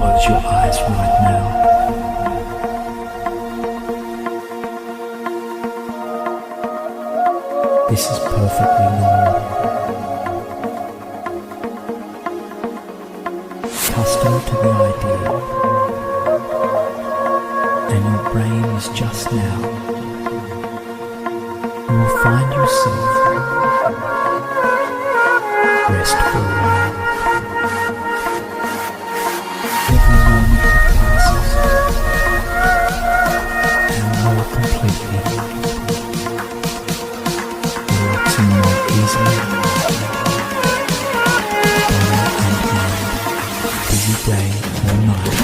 Close your eyes right now. This is perfectly normal. Accustomed to the idea, and your brain is just now. You will find yourself restful now. Every moment that passes, and more completely, relaxing more easily, body and mind, busy day or night.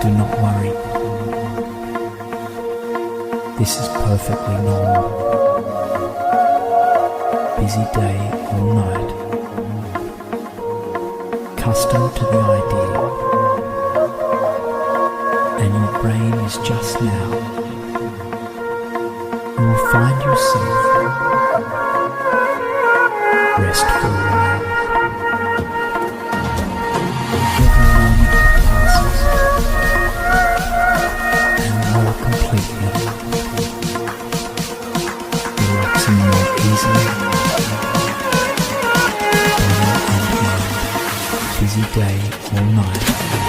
Do not worry. This is perfectly normal. Busy day or night. Accustomed to the idea, and your brain is just now. You will find yourself restful now. Every moment that passes, more completely, relaxing more easily, body and mind, busy day or night.